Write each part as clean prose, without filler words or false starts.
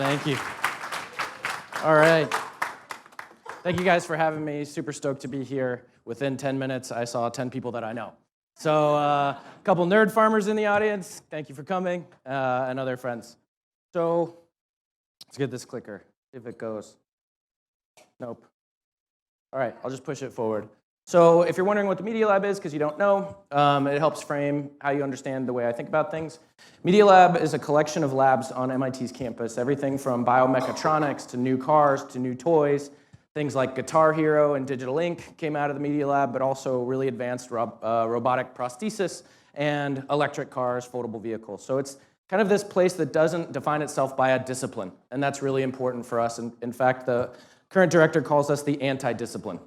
Thank you. All right. Thank you guys for having me. Super stoked to be here. Within 10 minutes, I saw 10 people that I know. So a couple nerd farmers in the audience. Thank you for coming, and other friends. So let's get this clicker, if it goes. Nope. All right, I'll just push it forward. So if you're wondering what the Media Lab is, because you don't know, it helps frame how you understand the way I think about things. Media Lab is a collection of labs on MIT's campus, everything from biomechatronics to new cars to new toys. Things like Guitar Hero and Digital Ink came out of the Media Lab, but also really advanced robotic prosthesis and electric cars, foldable vehicles. So it's kind of this place that doesn't define itself by a discipline, and that's really important for us. And in fact, the current director calls us the anti-discipline,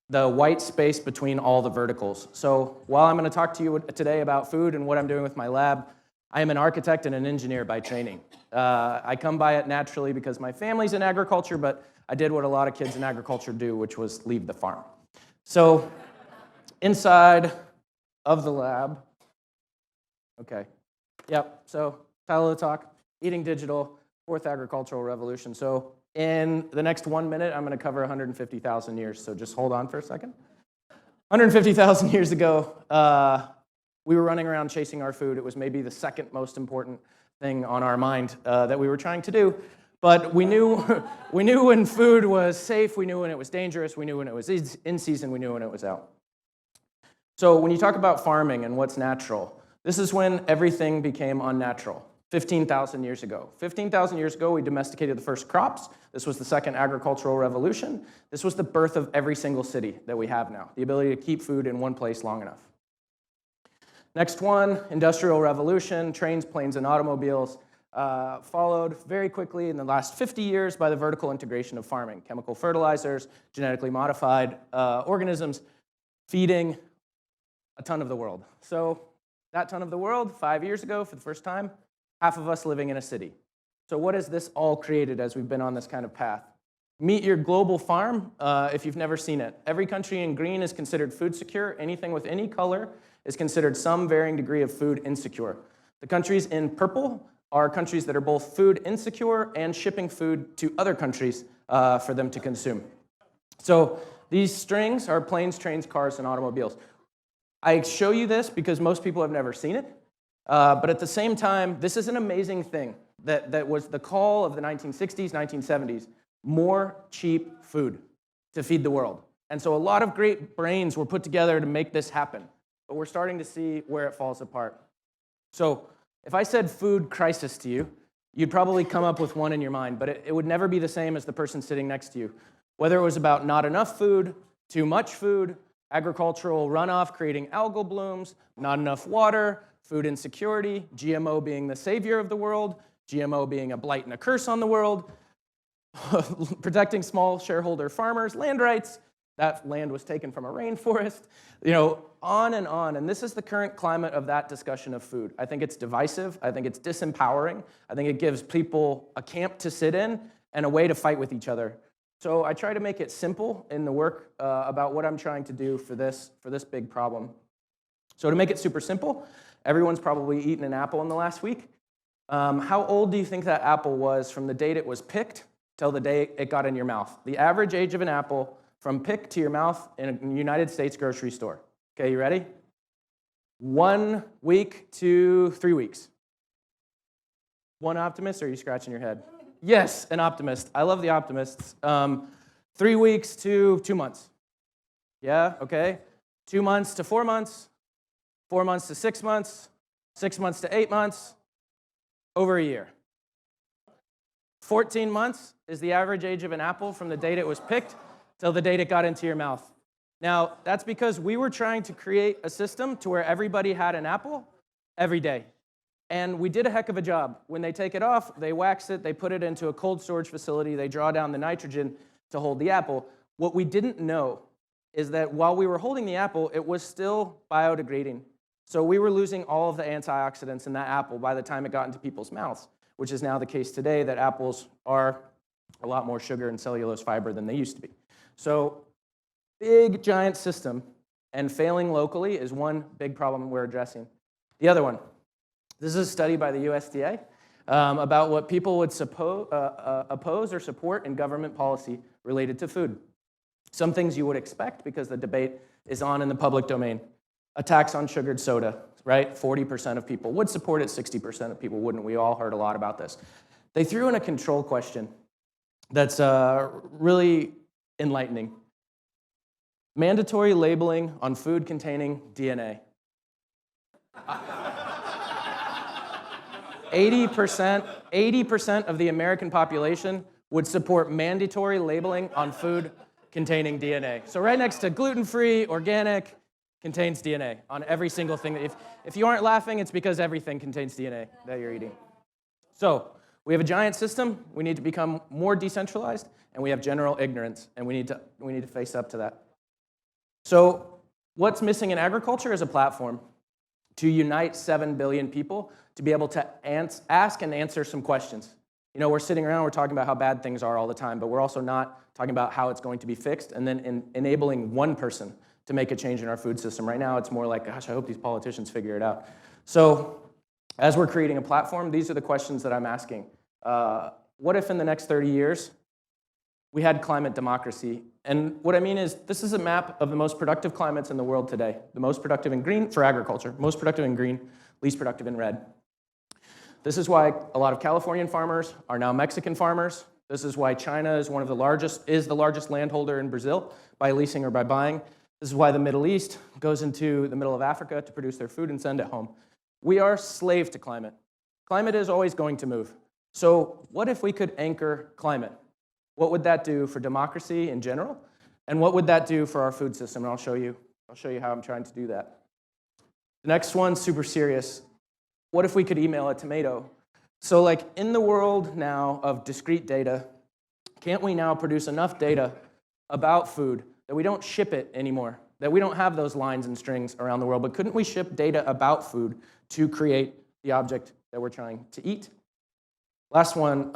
the white space between all the verticals. So while I'm going to talk to you today about food and what I'm doing with my lab, I am an architect and an engineer by training. I come by it naturally because my family's in agriculture, but I did what a lot of kids in agriculture do, which was leave the farm. So inside of the lab, okay, yep, so title of the talk, Eating Digital, Fourth Agricultural Revolution. So in the next 1 minute, I'm going to cover 150,000 years, so just hold on for a second. 150,000 years ago, we were running around chasing our food. It was maybe the second most important thing on our mind that we were trying to do. But we knew when food was safe, we knew when it was dangerous, we knew when it was in season, we knew when it was out. So when you talk about farming and what's natural, this is when everything became unnatural, 15,000 years ago. 15,000 years ago, we domesticated the first crops. This was the second agricultural revolution. This was the birth of every single city that we have now, the ability to keep food in one place long enough. Next one, industrial revolution, trains, planes, and automobiles. Followed very quickly in the last 50 years by the vertical integration of farming, chemical fertilizers, genetically modified organisms, feeding a ton of the world. So that ton of the world, 5 years ago for the first time, half of us living in a city. So what has this all created as we've been on this kind of path? Meet your global farm if you've never seen it. Every country in green is considered food secure. Anything with any color is considered some varying degree of food insecure. The countries in purple are countries that are both food insecure and shipping food to other countries for them to consume. So these strings are planes, trains, cars, and automobiles. I show you this because most people have never seen it, but at the same time, this is an amazing thing that was the call of the 1960s, 1970s, more cheap food to feed the world. And so a lot of great brains were put together to make this happen, but we're starting to see where it falls apart. So if I said food crisis to you, you'd probably come up with one in your mind, but it would never be the same as the person sitting next to you. Whether it was about not enough food, too much food, agricultural runoff creating algal blooms, not enough water, food insecurity, GMO being the savior of the world, GMO being a blight and a curse on the world, protecting small shareholder farmers, land rights, that land was taken from a rainforest, on and on. And this is the current climate of that discussion of food. I think it's divisive. I think it's disempowering. I think it gives people a camp to sit in and a way to fight with each other. So I try to make it simple in the work about what I'm trying to do for this big problem. So to make it super simple, everyone's probably eaten an apple in the last week. How old do you think that apple was from the date it was picked till the day it got in your mouth? The average age of an apple from pick to your mouth in a United States grocery store. Okay, you ready? 1 week to 3 weeks. One optimist, or are you scratching your head? Yes, an optimist. I love the optimists. 3 weeks to 2 months. Yeah, okay. 2 months to 4 months. 4 months to 6 months. 6 months to 8 months. Over a year. 14 months is the average age of an apple from the date it was picked till the date it got into your mouth. Now, that's because we were trying to create a system to where everybody had an apple every day. And we did a heck of a job. When they take it off, they wax it, they put it into a cold storage facility, they draw down the nitrogen to hold the apple. What we didn't know is that while we were holding the apple, it was still biodegrading. So we were losing all of the antioxidants in that apple by the time it got into people's mouths, which is now the case today, that apples are a lot more sugar and cellulose fiber than they used to be. So big, giant system, and failing locally is one big problem we're addressing. The other one, this is a study by the USDA. about what people would oppose or support in government policy related to food. Some things you would expect because the debate is on in the public domain. A tax on sugared soda, right? 40% of people would support it, 60% of people wouldn't. We all heard a lot about this. They threw in a control question that's really enlightening. Mandatory labeling on food containing DNA. 80% of the American population would support mandatory labeling on food containing DNA. So right next to gluten-free, organic, contains DNA on every single thing. If you aren't laughing, it's because everything contains DNA that you're eating. So we have a giant system. We need to become more decentralized, and we have general ignorance, and we need to face up to that. So what's missing in agriculture is a platform to unite 7 billion people to be able to ask and answer some questions. You know, we're sitting around, we're talking about how bad things are all the time, but we're also not talking about how it's going to be fixed and then enabling one person to make a change in our food system. Right now, it's more like, gosh, I hope these politicians figure it out. So as we're creating a platform, these are the questions that I'm asking. What if in the next 30 years, we had climate democracy? And what I mean is, this is a map of the most productive climates in the world today. The most productive in green for agriculture, most productive in green, least productive in red. This is why a lot of Californian farmers are now Mexican farmers. This is why China is the largest landholder in Brazil by leasing or by buying. This is why the Middle East goes into the middle of Africa to produce their food and send it home. We are slave to climate. Climate is always going to move. So what if we could anchor climate? What would that do for democracy in general? And what would that do for our food system? And I'll show you how I'm trying to do that. The next one's super serious. What if we could email a tomato? So like in the world now of discrete data, can't we now produce enough data about food that we don't ship it anymore, that we don't have those lines and strings around the world, but couldn't we ship data about food to create the object that we're trying to eat? Last one,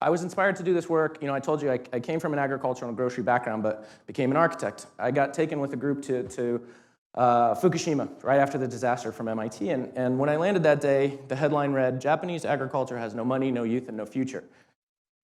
I was inspired to do this work. You know, I told you I came from an agricultural and grocery background, but became an architect. I got taken with a group to Fukushima right after the disaster from MIT, and when I landed that day, the headline read, "Japanese agriculture has no money, no youth, and no future."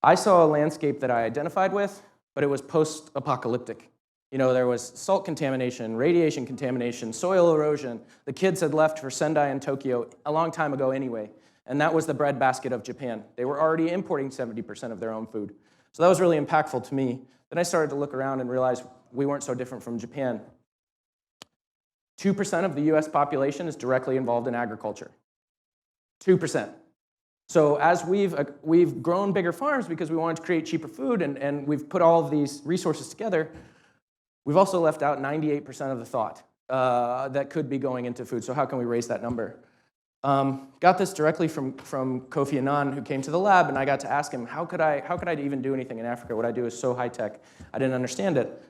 I saw a landscape that I identified with, but it was post-apocalyptic. You know, there was salt contamination, radiation contamination, soil erosion. The kids had left for Sendai and Tokyo a long time ago anyway, and that was the breadbasket of Japan. They were already importing 70% of their own food. So that was really impactful to me. Then I started to look around and realize we weren't so different from Japan. 2% of the US population is directly involved in agriculture. 2%. So as we've grown bigger farms because we wanted to create cheaper food and we've put all of these resources together, we've also left out 98% of the thought that could be going into food. So how can we raise that number? Got this directly from Kofi Annan, who came to the lab, and I got to ask him, how could I even do anything in Africa? What I do is so high tech, I didn't understand it.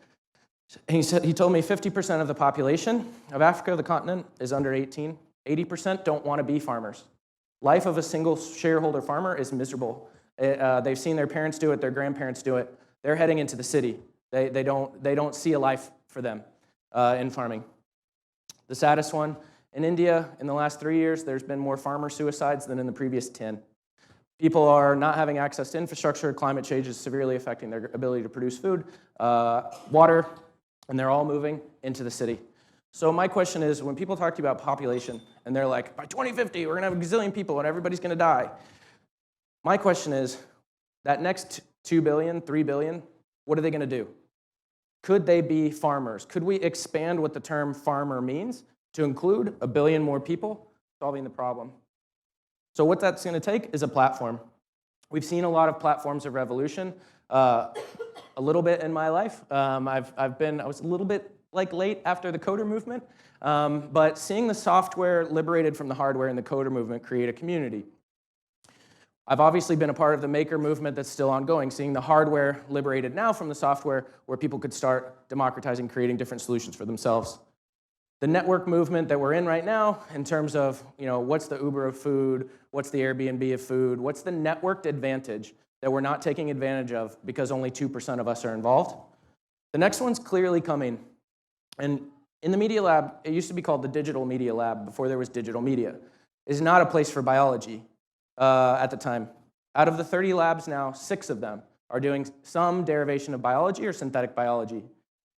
He told me 50% of the population of Africa, the continent, is under 18. 80% don't want to be farmers. Life of a single shareholder farmer is miserable. They've seen their parents do it, their grandparents do it. They're heading into the city. They don't see a life for them in farming. The saddest one, in India, in the last 3 years, there's been more farmer suicides than in the previous 10. People are not having access to infrastructure. Climate change is severely affecting their ability to produce food, water, and they're all moving into the city. So my question is, when people talk to you about population, and they're like, by 2050, we're going to have a gazillion people, and everybody's going to die. My question is, that next 2 billion, 3 billion, what are they going to do? Could they be farmers? Could we expand what the term farmer means to include 1 billion more people solving the problem? So what that's going to take is a platform. We've seen a lot of platforms of revolution. A little bit in my life. I was a little bit late after the coder movement, but seeing the software liberated from the hardware in the coder movement create a community. I've obviously been a part of the maker movement that's still ongoing, seeing the hardware liberated now from the software where people could start democratizing, creating different solutions for themselves. The network movement that we're in right now, in terms of, you know, what's the Uber of food, what's the Airbnb of food, what's the networked advantage that we're not taking advantage of because only 2% of us are involved. The next one's clearly coming. And in the Media Lab, it used to be called the Digital Media Lab before there was digital media. It's not a place for biology. at the time. Out of the 30 labs now, 6 of them are doing some derivation of biology or synthetic biology.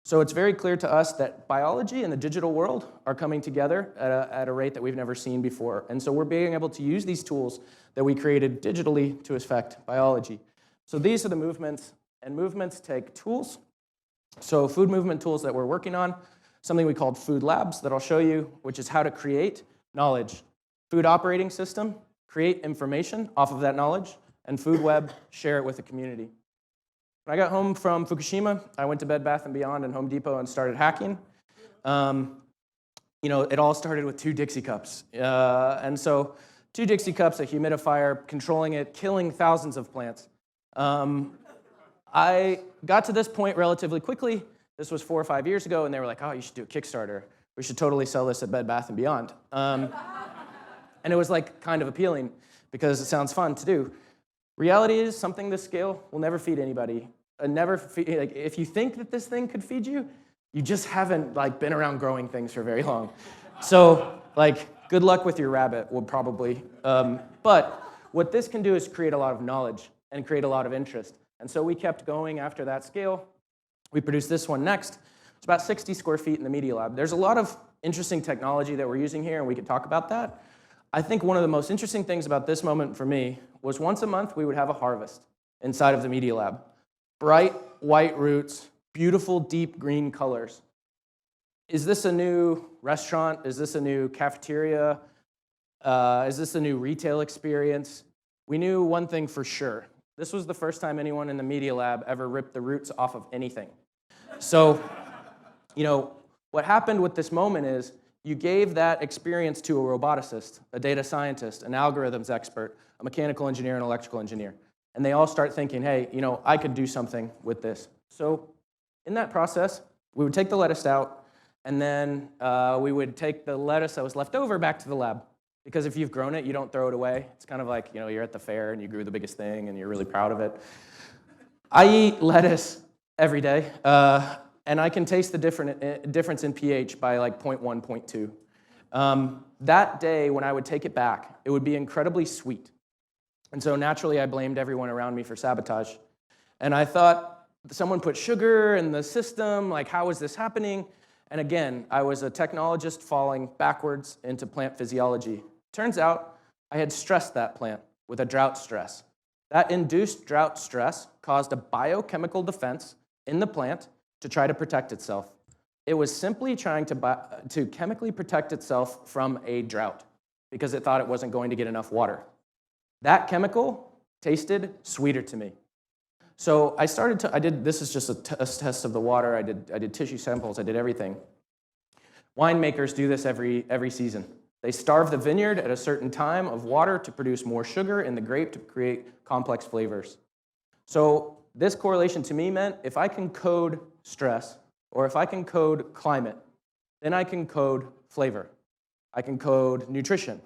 So it's very clear to us that biology and the digital world are coming together at a rate that we've never seen before. And so we're being able to use these tools that we created digitally to affect biology. So these are the movements, and movements take tools. So food movement tools that we're working on, something we called food labs that I'll show you, which is how to create knowledge. Food operating system, create information off of that knowledge, and food web, share it with the community. When I got home from Fukushima, I went to Bed Bath & Beyond and Home Depot and started hacking. It all started with 2 Dixie cups. And so 2 Dixie cups, a humidifier, controlling it, killing thousands of plants. I got to this point relatively quickly. This was 4 or 5 years ago, and they were like, oh, you should do a Kickstarter. We should totally sell this at Bed Bath & Beyond. And it was like kind of appealing because it sounds fun to do. Reality is something this scale will never feed anybody. If you think that this thing could feed you, you just haven't been around growing things for very long. So good luck with your rabbit, will probably. But what this can do is create a lot of knowledge and create a lot of interest. And so we kept going after that scale. We produced this one next. It's about 60 square feet in the Media Lab. There's a lot of interesting technology that we're using here, and we could talk about that. I think one of the most interesting things about this moment for me was once a month we would have a harvest inside of the Media Lab. Bright white roots, beautiful deep green colors. Is this a new restaurant? Is this a new cafeteria? Is this a new retail experience? We knew one thing for sure. This was the first time anyone in the Media Lab ever ripped the roots off of anything. So, what happened with this moment is you gave that experience to a roboticist, a data scientist, an algorithms expert, a mechanical engineer, and electrical engineer. And they all start thinking, hey, I could do something with this. So in that process, we would take the lettuce out, and then we would take the lettuce that was left over back to the lab. Because if you've grown it, you don't throw it away. It's kind of like, you're at the fair and you grew the biggest thing and you're really proud of it. I eat lettuce every day, and I can taste the difference in pH by 0.1, 0.2. That day, when I would take it back, it would be incredibly sweet. And so naturally, I blamed everyone around me for sabotage. And I thought, someone put sugar in the system, how is this happening? And again, I was a technologist falling backwards into plant physiology. Turns out, I had stressed that plant with a drought stress. That induced drought stress caused a biochemical defense in the plant to try to protect itself. It was simply trying to chemically protect itself from a drought because it thought it wasn't going to get enough water. That chemical tasted sweeter to me. So this is just a test of the water. I did tissue samples, I did everything. Winemakers do this every season. They starve the vineyard at a certain time of water to produce more sugar in the grape to create complex flavors. So this correlation to me meant if I can code stress, or if I can code climate, then I can code flavor. I can code nutrition.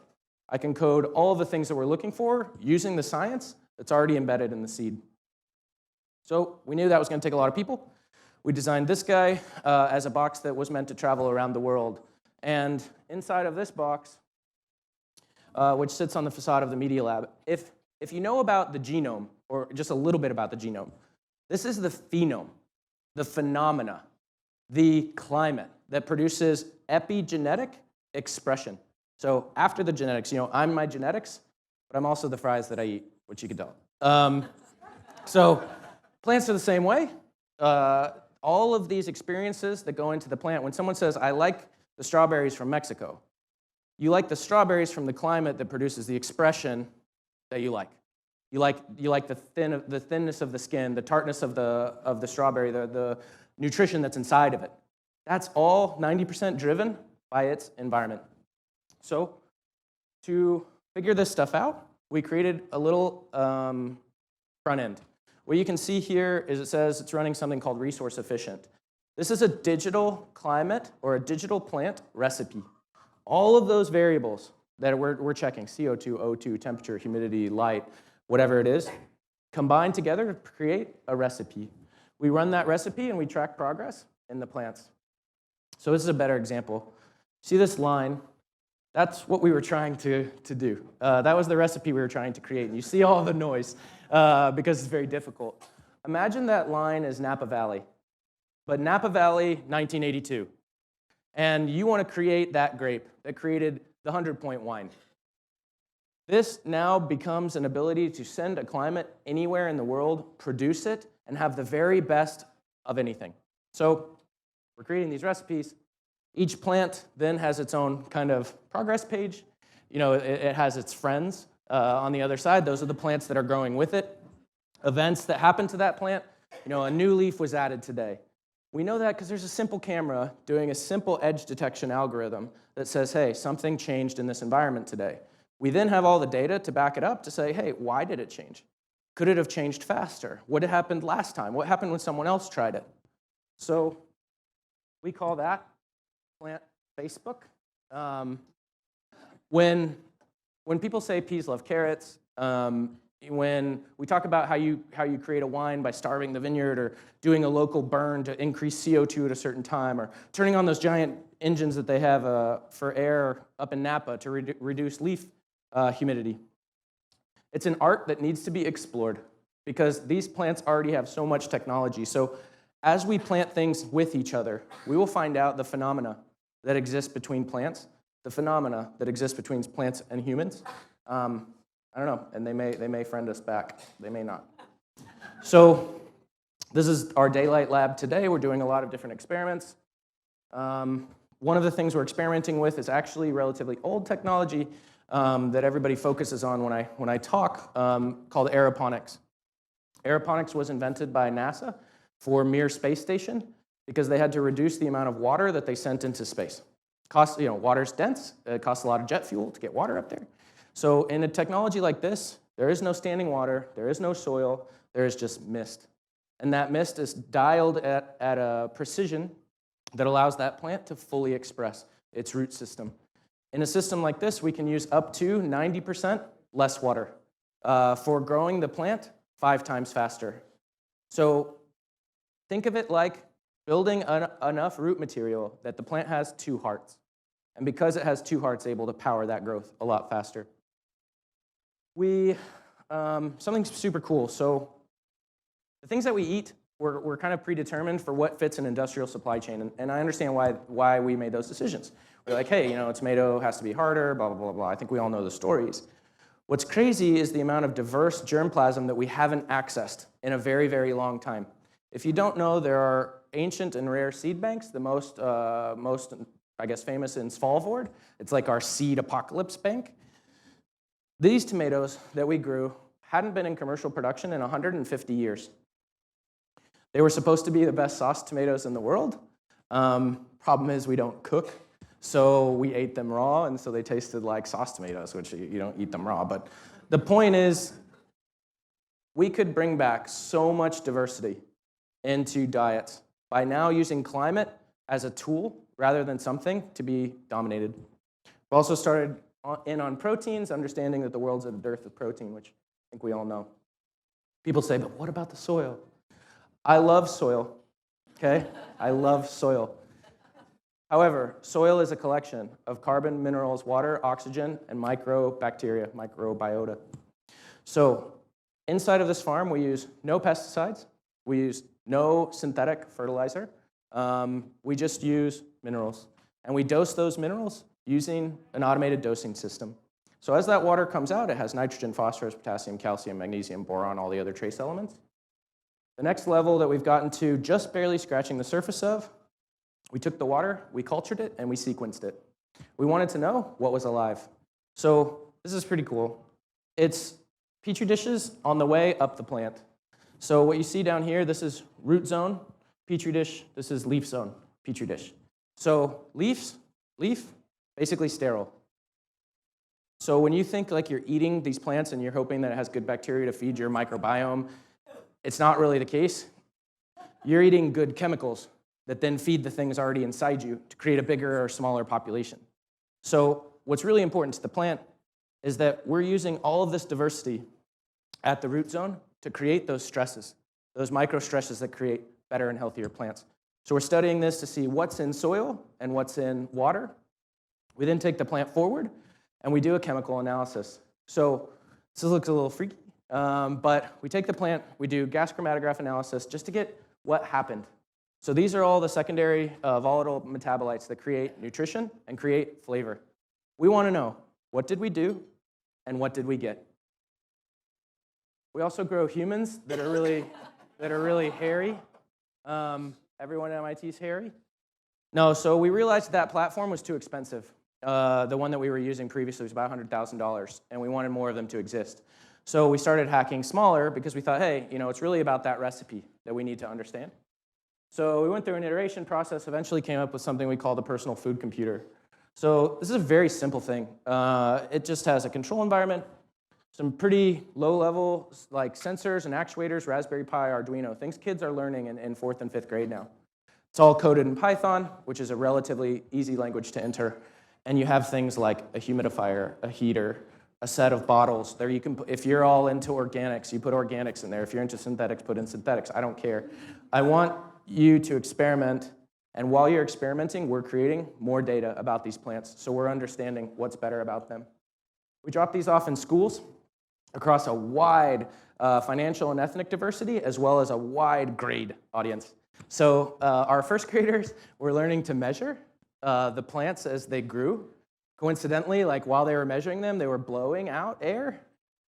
I can code all of the things that we're looking for using the science that's already embedded in the seed. So we knew that was going to take a lot of people. We designed this guy as a box that was meant to travel around the world. And inside of this box, which sits on the facade of the Media Lab, if you know about the genome, or just a little bit about the genome, this is the phenome, the phenomena, the climate that produces epigenetic expression. So after the genetics, I'm my genetics, but I'm also the fries that I eat, which you can tell. So plants are the same way. All of these experiences that go into the plant, when someone says, I like the strawberries from Mexico, you like the strawberries from the climate that produces the expression that you like. You like the thinness of the skin, the tartness of the strawberry, the nutrition that's inside of it. That's all 90% driven by its environment. So to figure this stuff out, we created a little front end. What you can see here is it says it's running something called resource efficient. This is a digital climate or a digital plant recipe. All of those variables that we're checking, CO2, O2, temperature, humidity, light, whatever it is, combine together to create a recipe. We run that recipe and we track progress in the plants. So this is a better example. See this line? That's what we were trying to do. That was the recipe we were trying to create. And you see all the noise because it's very difficult. Imagine that line is Napa Valley, but Napa Valley, 1982. And you want to create that grape that created the 100-point wine. This now becomes an ability to send a climate anywhere in the world, produce it, and have the very best of anything. So we're creating these recipes. Each plant then has its own kind of progress page. You know, it has its friends on the other side. Those are the plants that are growing with it. Events that happen to that plant. You know, a new leaf was added today. We know that because there's a simple camera doing a simple edge detection algorithm that says, hey, something changed in this environment today. We then have all the data to back it up to say, hey, why did it change? Could it have changed faster? What had happened last time? What happened when someone else tried it? So we call that plant Facebook. When people say peas love carrots, when we talk about how you create a wine by starving the vineyard or doing a local burn to increase CO2 at a certain time or turning on those giant engines that they have for air up in Napa to reduce leaf humidity. It's an art that needs to be explored because these plants already have so much technology. So as we plant things with each other, we will find out the phenomena that exist between plants, the phenomena that exist between plants and humans. I don't know, and they may friend us back. They may not. So this is our daylight lab today. We're doing a lot of different experiments. One of the things we're experimenting with is actually relatively old technology that everybody focuses on when I talk, called aeroponics. Aeroponics was invented by NASA for Mir Space Station because they had to reduce the amount of water that they sent into space. Water's dense. It costs a lot of jet fuel to get water up there. So in a technology like this, there is no standing water, there is no soil, there is just mist. And that mist is dialed at a precision that allows that plant to fully express its root system. In a system like this, we can use up to 90% less water for growing the plant 5 times faster. So think of it like building enough root material that the plant has 2 hearts. And because it has 2 hearts, able to power that growth a lot faster. Something super cool. So the things that we eat, we're kind of predetermined for what fits an industrial supply chain. And I understand why we made those decisions. We're like, hey, a tomato has to be harder, blah, blah, blah, blah. I think we all know the stories. What's crazy is the amount of diverse germplasm that we haven't accessed in a very, very long time. If you don't know, there are ancient and rare seed banks. The most I guess, famous in Svalbard. It's like our seed apocalypse bank. These tomatoes that we grew hadn't been in commercial production in 150 years. They were supposed to be the best sauce tomatoes in the world. Problem is we don't cook, so we ate them raw, and so they tasted like sauce tomatoes, which you don't eat them raw. But the point is, we could bring back so much diversity into diets by now using climate as a tool rather than something to be dominated. We've also started in on proteins, understanding that the world's at a dearth of protein, which I think we all know. People say, but what about the soil? I love soil, okay? I love soil. However, soil is a collection of carbon, minerals, water, oxygen, and microbacteria, microbiota. So inside of this farm, we use no pesticides. We use no synthetic fertilizer. We just use minerals. And we dose those minerals using an automated dosing system. So as that water comes out, it has nitrogen, phosphorus, potassium, calcium, magnesium, boron, all the other trace elements. The next level that we've gotten to, just barely scratching the surface of, we took the water, we cultured it, and we sequenced it. We wanted to know what was alive. So this is pretty cool. It's Petri dishes on the way up the plant. So what you see down here, this is root zone, Petri dish. This is leaf zone, Petri dish. So leaf, basically sterile. So when you think like you're eating these plants and you're hoping that it has good bacteria to feed your microbiome, it's not really the case. You're eating good chemicals that then feed the things already inside you to create a bigger or smaller population. So what's really important to the plant is that we're using all of this diversity at the root zone to create those stresses, those micro stresses that create better and healthier plants. So we're studying this to see what's in soil and what's in water. We then take the plant forward, and we do a chemical analysis. So this looks a little freaky, but we take the plant, we do gas chromatograph analysis just to get what happened. So these are all the secondary volatile metabolites that create nutrition and create flavor. We want to know, what did we do and what did we get? We also grow humans that are really hairy. Everyone at MIT is hairy. No, so we realized that platform was too expensive. The one that we were using previously was about $100,000, and we wanted more of them to exist. So we started hacking smaller because we thought, hey, it's really about that recipe that we need to understand. So we went through an iteration process, eventually came up with something we call the personal food computer. So this is a very simple thing. It just has a control environment, some pretty low-level like sensors and actuators, Raspberry Pi, Arduino, things kids are learning in 4th and 5th grade now. It's all coded in Python, which is a relatively easy language to enter. And you have things like a humidifier, a heater, a set of bottles. There you can put, if you're all into organics, you put organics in there. If you're into synthetics, put in synthetics. I don't care. I want you to experiment, and while you're experimenting, we're creating more data about these plants, so we're understanding what's better about them. We drop these off in schools across a wide financial and ethnic diversity, as well as a wide grade audience. So our first graders were learning to measure the plants as they grew. Coincidentally, like while they were measuring them, they were blowing out air,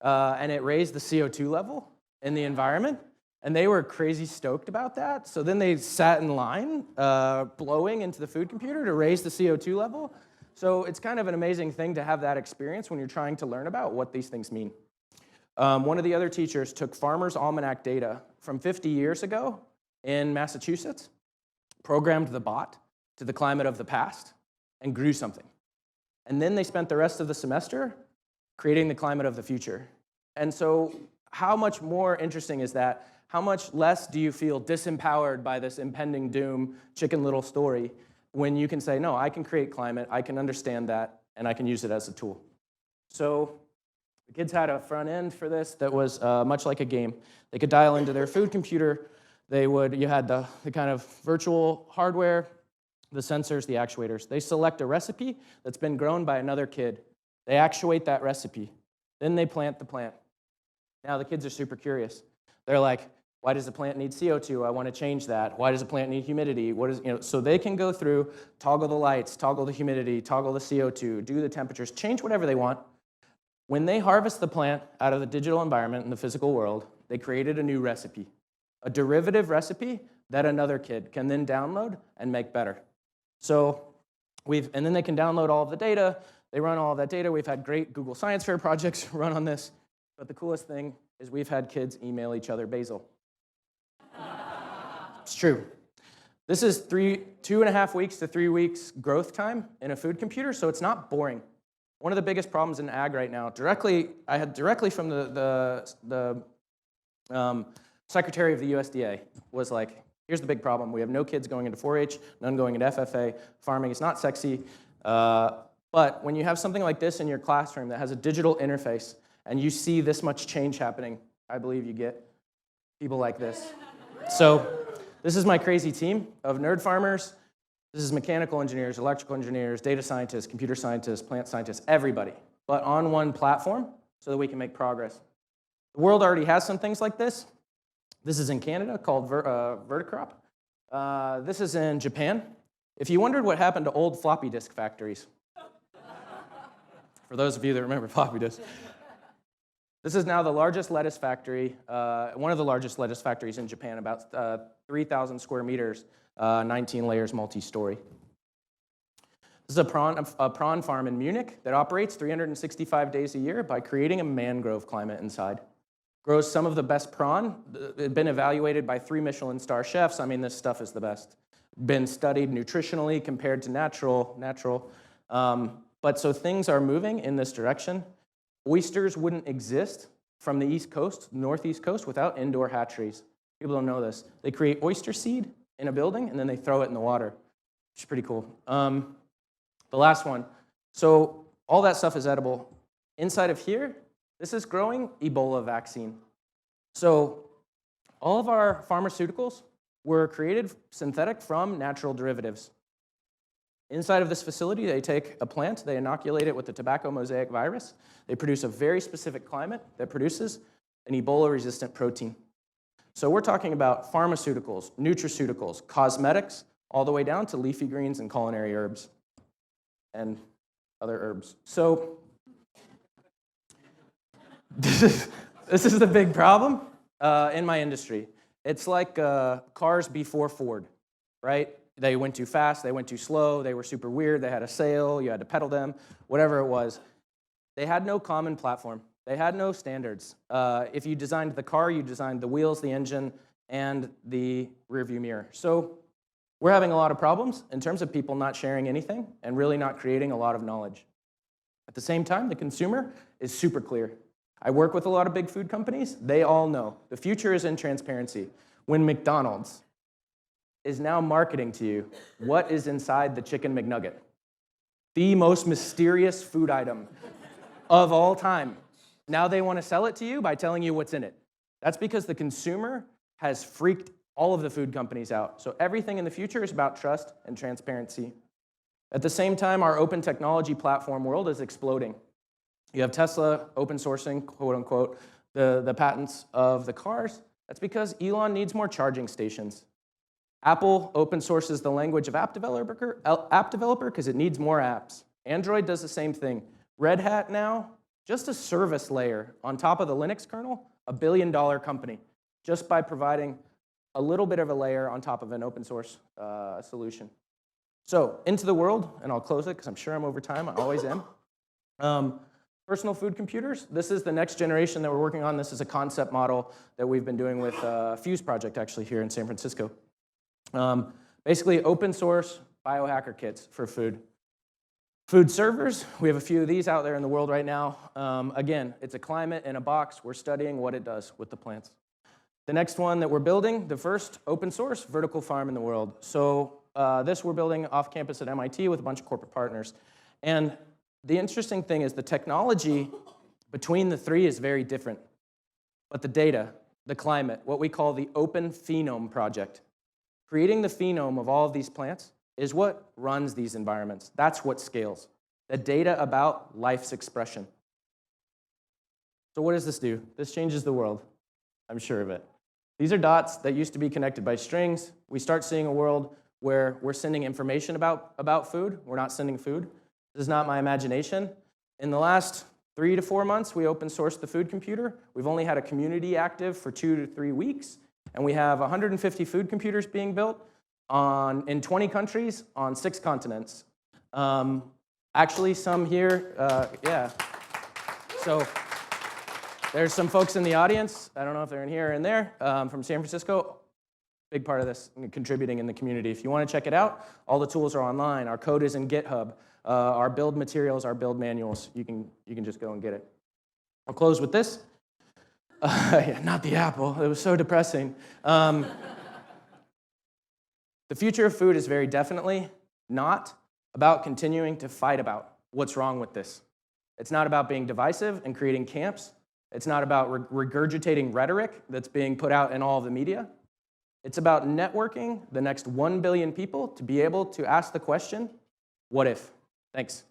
and it raised the CO2 level in the environment. And they were crazy stoked about that. So then they sat in line, blowing into the food computer to raise the CO2 level. So it's kind of an amazing thing to have that experience when you're trying to learn about what these things mean. One of the other teachers took Farmer's Almanac data from 50 years ago in Massachusetts, programmed the bot to the climate of the past, and grew something. And then they spent the rest of the semester creating the climate of the future. And so how much more interesting is that? How much less do you feel disempowered by this impending doom, Chicken Little story, when you can say, no, I can create climate, I can understand that, and I can use it as a tool. So the kids had a front end for this that was much like a game. They could dial into their food computer. You had the kind of virtual hardware, the sensors, the actuators. They select a recipe that's been grown by another kid. They actuate that recipe. Then they plant the plant. Now the kids are super curious. They're like, why does the plant need CO2? I want to change that. Why does the plant need humidity? So they can go through, toggle the lights, toggle the humidity, toggle the CO2, do the temperatures, change whatever they want. When they harvest the plant out of the digital environment in the physical world, they created a new recipe, a derivative recipe that another kid can then download and make better. So and then they can download all of the data. They run all of that data. We've had great Google Science Fair projects run on this. But the coolest thing is we've had kids email each other basil. It's true. This is 2.5 weeks to 3 weeks growth time in a food computer, so it's not boring. One of the biggest problems in ag right now, I had directly from the secretary of the USDA, was like, here's the big problem. We have no kids going into 4-H, none going into FFA. Farming is not sexy. But when you have something like this in your classroom that has a digital interface, and you see this much change happening, I believe you get people like this. So this is my crazy team of nerd farmers. This is mechanical engineers, electrical engineers, data scientists, computer scientists, plant scientists, everybody, but on one platform so that we can make progress. The world already has some things like this. This is in Canada called Verto Crop. This is in Japan. If you wondered what happened to old floppy disk factories, for those of you that remember floppy disks, this is now the largest lettuce factory, one of the largest lettuce factories in Japan, about 3,000 square meters, 19 layers, multi-story. This is a prawn farm in Munich that operates 365 days a year by creating a mangrove climate inside. Grows some of the best prawn. It's been evaluated by 3 Michelin star chefs. I mean, this stuff is the best. Been studied nutritionally compared to natural. But so things are moving in this direction. Oysters wouldn't exist from the East Coast, Northeast Coast, without indoor hatcheries. People don't know this. They create oyster seed in a building, and then they throw it in the water, which is pretty cool. The last one. So all that stuff is edible. Inside of here, this is growing Ebola vaccine. So all of our pharmaceuticals were created synthetic from natural derivatives. Inside of this facility, they take a plant, they inoculate it with the tobacco mosaic virus. They produce a very specific climate that produces an Ebola-resistant protein. So we're talking about pharmaceuticals, nutraceuticals, cosmetics, all the way down to leafy greens and culinary herbs and other herbs. So this is the big problem in my industry. It's like cars before Ford, right? They went too fast, they went too slow, they were super weird, they had a sale, you had to pedal them, whatever it was. They had no common platform. They had no standards. If you designed the car, you designed the wheels, the engine, and the rearview mirror. So we're having a lot of problems in terms of people not sharing anything and really not creating a lot of knowledge. At the same time, the consumer is super clear. I work with a lot of big food companies. They all know the future is in transparency. When McDonald's is now marketing to you what is inside the Chicken McNugget, the most mysterious food item of all time. Now they want to sell it to you by telling you what's in it. That's because the consumer has freaked all of the food companies out. So everything in the future is about trust and transparency. At the same time, our open technology platform world is exploding. You have Tesla open sourcing, quote unquote, the patents of the cars. That's because Elon needs more charging stations. Apple open sources the language of app developer because it needs more apps. Android does the same thing. Red Hat now, just a service layer on top of the Linux kernel, $1 billion company, just by providing a little bit of a layer on top of an open source solution. So into the world, and I'll close it because I'm sure I'm over time, I always am. Personal food computers, this is the next generation that we're working on. This is a concept model that we've been doing with Fuse Project actually here in San Francisco. Basically open source biohacker kits for food. Food servers, we have a few of these out there in the world right now. Again, it's a climate in a box. We're studying what it does with the plants. The next one that we're building, the first open source vertical farm in the world. So this we're building off campus at MIT with a bunch of corporate partners. And the interesting thing is the technology between the three is very different. But the data, the climate, what we call the open phenome project, creating the phenome of all of these plants is what runs these environments. That's what scales. The data about life's expression. So what does this do? This changes the world. I'm sure of it. These are dots that used to be connected by strings. We start seeing a world where we're sending information about food. We're not sending food. This is not my imagination. In the last 3 to 4 months, we open sourced the FoodComputer. We've only had a community active for 2 to 3 weeks. And we have 150 food computers being built in 20 countries on 6 continents. Actually, some here, yeah. So there's some folks in the audience. I don't know if they're in here or in there, from San Francisco. Big part of this, contributing in the community. If you want to check it out, all the tools are online. Our code is in GitHub. Our build materials, our build manuals, you can just go and get it. I'll close with this. Yeah, not the apple. It was so depressing. The future of food is very definitely not about continuing to fight about what's wrong with this. It's not about being divisive and creating camps. It's not about regurgitating rhetoric that's being put out in all of the media. It's about networking the next 1 billion people to be able to ask the question, what if? Thanks.